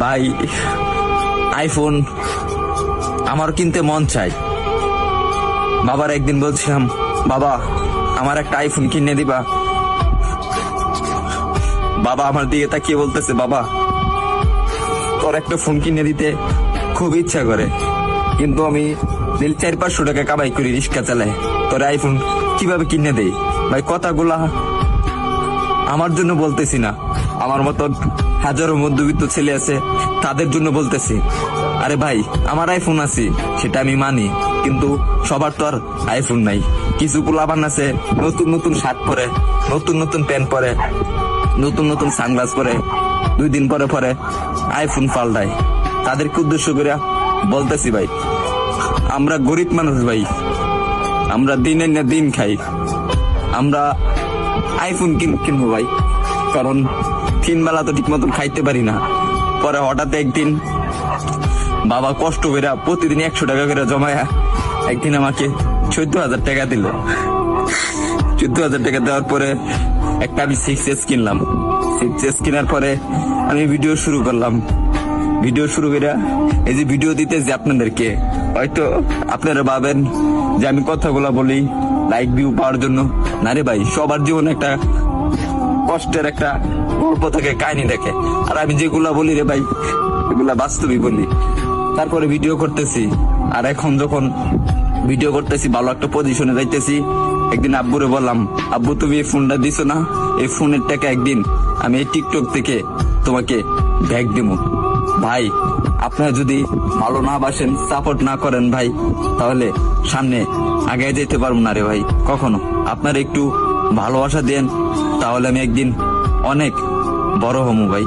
ভাই আইফোন আমার কিনতে মন চাই। বাবার একদিন বলছিলাম, বাবা আমার একটা আইফোন কিনে দিবা। বাবা আমার দিকে তাকিয়ে বলতেছে, বাবা তোর একটা ফোন কিনে দিতে খুব ইচ্ছা করে, কিন্তু আমি 400-500 টাকা কামাই করি, রিক্সা চালাই, তোর আইফোন কিভাবে কিনে দেই? ভাই কথাগুলা আমার জন্য বলতেছি না, আমার মতন হাজারো মধ্যবিত্ত ছেলে আছে তাদের জন্য বলতেছি। আরে ভাই আমার আইফোন আছে সেটা আমি মানি, কিন্তু সবার তো আর আইফোন নাই। কিছু পোলাপান আছে নতুন নতুন শার্ট পরে, নতুন নতুন প্যান্ট পরে, নতুন নতুন সানগ্লাস পরে, 2 দিন পরে পরে আইফোন পাল্টায়। তাদেরকে উদ্দেশ্য করে বলতেছি, ভাই আমরা গরিব মানুষ, ভাই আমরা দিনের না দিন খাই, আমরা আইফোন কিনবো ভাই, কারণ 3 বেলা তো ঠিক মতন খাইতে পারি না। পরে হঠাৎ একদিন বাবা কষ্ট করে প্রতিদিন 100 টাকা করে জমায়া একদিন আমাকে 14,000 টাকা দিল। 14,000 টাকা দেওয়ার পরে একটা আমি 6S কিনলাম। 6S কেনার পরে আমি ভিডিও শুরু করলাম। ভিডিও শুরু করে এই যে ভিডিও দিতে যে আপনাদেরকে, হয়তো আপনারা ভাবেন যে আমি কথাগুলা বলি লাইক ভিউ পাওয়ার জন্য। না রে ভাই, সবার জীবনে একটা কষ্টের একটা গল্প থাকে, কাহিনী দেখে, আর আমি যেগুলা বলি রে ভাই এগুলা বাস্তবই বলি। তারপরে ভিডিও করতেছি, আর এখন যখন ভিডিও করতেছি ভালো একটা পজিশনে যাইতেছি, একদিন আব্বুরে বললাম, আব্বু তুমি এই ফোনটা দিছো না, এই ফোনের টাকা একদিন আমি এই টিকটক থেকে তোমাকে ব্যাগ দেবো। ভাই আপনারা যদি ভালো না বাসেন, সাপোর্ট না করেন ভাই, তাহলে সামনে আগে যেতে পারবো না রে ভাই কখনো। আপনারা একটু ভালোবাসা দেন, তাহলে আমি একদিন অনেক বড় হমু ভাই।